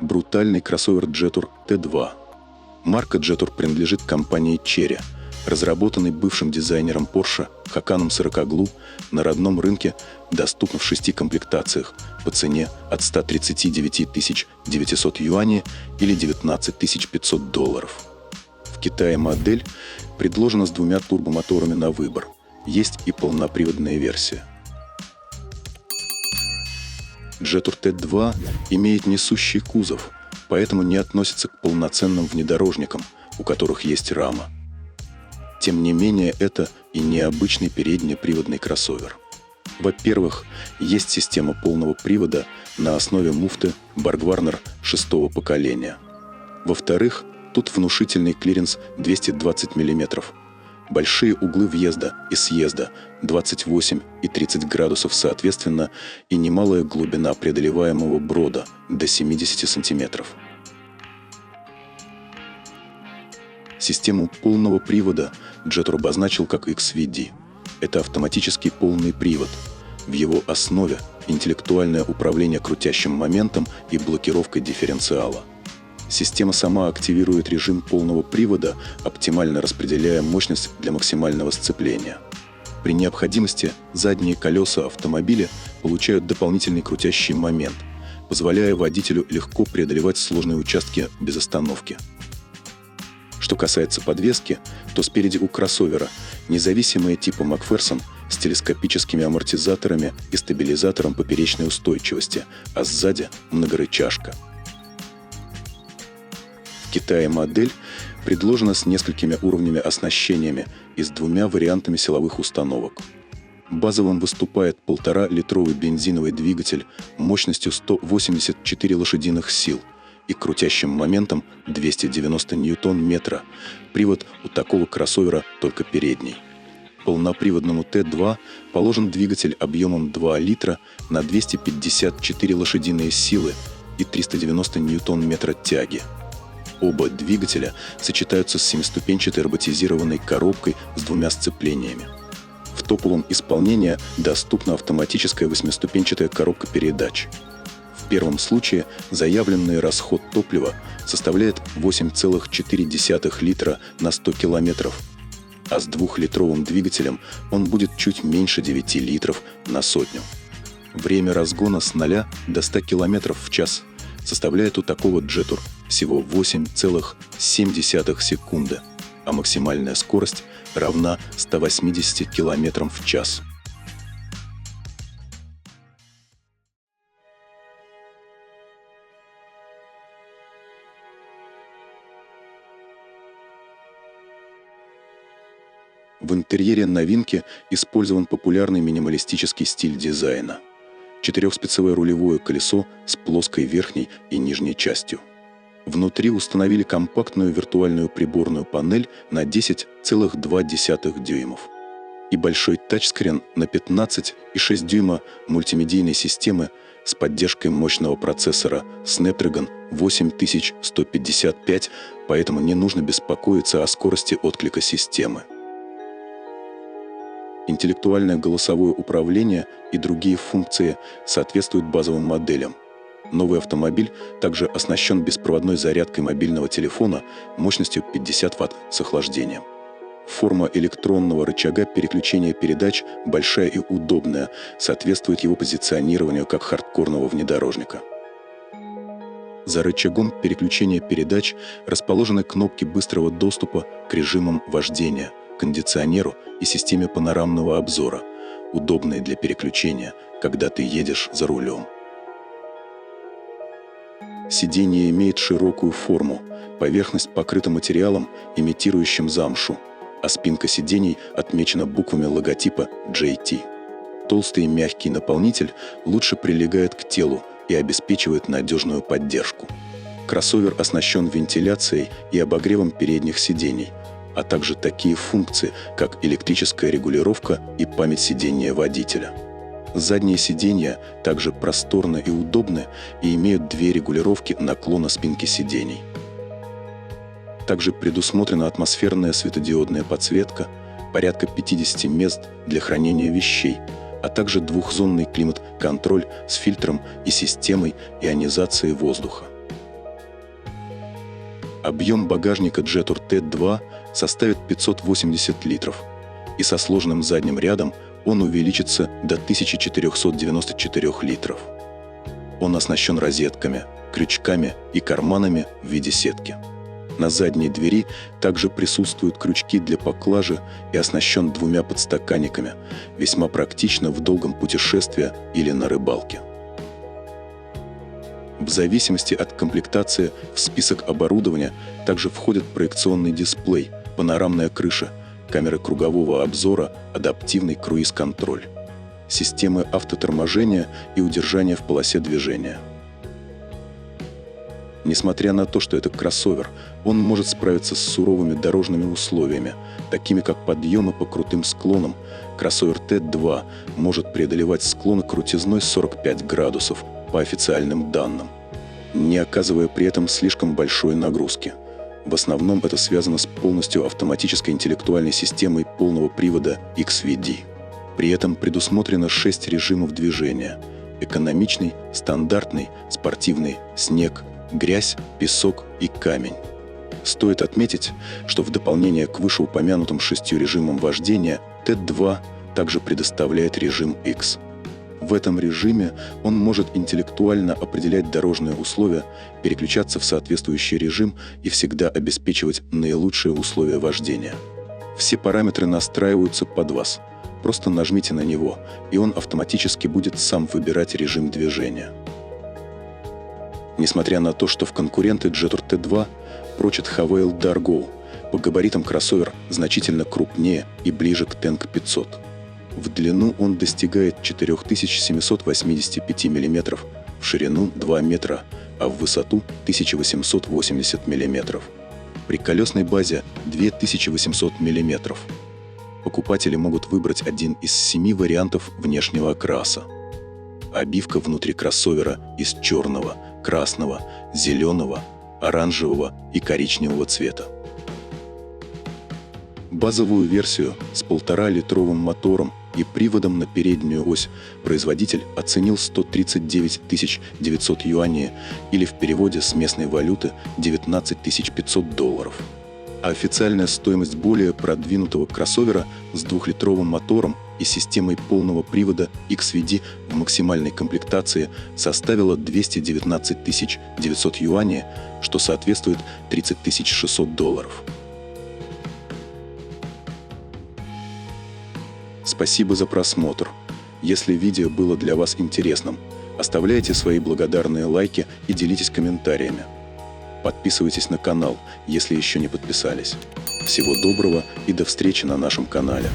Брутальный кроссовер Jetour T2. Марка Jetour принадлежит компании Chery, разработанный бывшим дизайнером Porsche Хаканом Сорокоглу, на родном рынке доступна в 6 комплектациях по цене от 139 900 юаней или 19 500 долларов. В Китае модель предложена с 2 турбомоторами на выбор. Есть и полноприводная версия. Jetour T2 имеет несущий кузов, поэтому не относится к полноценным внедорожникам, у которых есть рама. Тем не менее, это и необычный переднеприводный кроссовер. Во-первых, есть система полного привода на основе муфты Borgwarner 6-го поколения. Во-вторых, тут внушительный клиренс 220 мм, большие углы въезда и съезда 28 и 30 градусов соответственно и немалая глубина преодолеваемого брода до 70 см. Систему полного привода Jetour обозначил как XVD. Это автоматический полный привод. В его основе интеллектуальное управление крутящим моментом и блокировкой дифференциала. Система сама активирует режим полного привода, оптимально распределяя мощность для максимального сцепления. При необходимости задние колеса автомобиля получают дополнительный крутящий момент, позволяя водителю легко преодолевать сложные участки без остановки. Что касается подвески, то спереди у кроссовера независимые типа McPherson с телескопическими амортизаторами и стабилизатором поперечной устойчивости, а сзади многорычажка. В Китае модель предложена с несколькими уровнями оснащениями и с 2 вариантами силовых установок. Базовым выступает 1,5-литровый бензиновый двигатель мощностью 184 лошадиных сил и крутящим моментом 290 ньютон-метра. Привод у такого кроссовера только передний. Полноприводному T2 положен двигатель объемом 2 литра на 254 лошадиные силы и 390 ньютон-метра тяги. Оба двигателя сочетаются с 7-ступенчатой роботизированной коробкой с 2 сцеплениями. В топовом исполнении доступна автоматическая 8-ступенчатая коробка передач. В первом случае заявленный расход топлива составляет 8,4 литра на 100 километров, а с 2-литровым двигателем он будет чуть меньше 9 литров на сотню. Время разгона с 0 до 100 км в час составляет у такого Jetour всего 8,7 секунды, а максимальная скорость равна 180 км в час. В интерьере новинки использован популярный минималистический стиль дизайна. 4-спицевое рулевое колесо с плоской верхней и нижней частью. Внутри установили компактную виртуальную приборную панель на 10,2 дюймов и большой тачскрин на 15,6 дюйма мультимедийной системы с поддержкой мощного процессора Snapdragon 8155, поэтому не нужно беспокоиться о скорости отклика системы. Интеллектуальное голосовое управление и другие функции соответствуют базовым моделям. Новый автомобиль также оснащен беспроводной зарядкой мобильного телефона мощностью 50 Вт с охлаждением. Форма электронного рычага переключения передач большая и удобная, соответствует его позиционированию как хардкорного внедорожника. За рычагом переключения передач расположены кнопки быстрого доступа к режимам вождения, кондиционеру и системе панорамного обзора, удобные для переключения, когда ты едешь за рулем. Сиденье имеет широкую форму, поверхность покрыта материалом, имитирующим замшу, а спинка сидений отмечена буквами логотипа JT. Толстый и мягкий наполнитель лучше прилегает к телу и обеспечивает надежную поддержку. Кроссовер оснащен вентиляцией и обогревом передних сидений, а также такие функции, как электрическая регулировка и память сидения водителя. Задние сиденья также просторны и удобны и имеют 2 регулировки наклона спинки сидений. Также предусмотрена атмосферная светодиодная подсветка, порядка 50 мест для хранения вещей, а также 2-зонный климат-контроль с фильтром и системой ионизации воздуха. Объем багажника Jetour T2 составит 580 литров, и со сложным задним рядом он увеличится до 1494 литров. Он оснащен розетками, крючками и карманами в виде сетки. На задней двери также присутствуют крючки для поклажи и оснащен 2 подстаканниками, весьма практично в долгом путешествии или на рыбалке. В зависимости от комплектации в список оборудования также входят проекционный дисплей, панорамная крыша, камеры кругового обзора, адаптивный круиз-контроль, системы автоторможения и удержания в полосе движения. Несмотря на то, что это кроссовер, он может справиться с суровыми дорожными условиями, такими как подъемы по крутым склонам. Кроссовер T2 может преодолевать склоны крутизной 45 градусов по официальным данным, не оказывая при этом слишком большой нагрузки. В основном это связано с полностью автоматической интеллектуальной системой полного привода XVD. При этом предусмотрено 6 режимов движения: экономичный, стандартный, спортивный, снег, грязь, песок и камень. Стоит отметить, что в дополнение к вышеупомянутым 6 режимам вождения, T2 также предоставляет режим X. В этом режиме он может интеллектуально определять дорожные условия, переключаться в соответствующий режим и всегда обеспечивать наилучшие условия вождения. Все параметры настраиваются под вас. Просто нажмите на него, и он автоматически будет сам выбирать режим движения. Несмотря на то, что в конкуренты Jetour T2 прочат Havail Dargo, по габаритам кроссовер значительно крупнее и ближе к Tank 500. В длину он достигает 4785 мм, в ширину 2 метра, а в высоту 1880 мм. При колесной базе 2800 мм. Покупатели могут выбрать один из 7 вариантов внешнего окраса. Обивка внутри кроссовера из черного, красного, зеленого, оранжевого и коричневого цвета. Базовую версию с 1,5-литровым мотором и приводом на переднюю ось производитель оценил 139 900 юаней, или в переводе с местной валюты 19 500 долларов. А официальная стоимость более продвинутого кроссовера с 2-литровым мотором и системой полного привода XVD в максимальной комплектации составила 219 900 юаней, что соответствует 30 600 долларов. Спасибо за просмотр. Если видео было для вас интересным, оставляйте свои благодарные лайки и делитесь комментариями. Подписывайтесь на канал, если еще не подписались. Всего доброго и до встречи на нашем канале.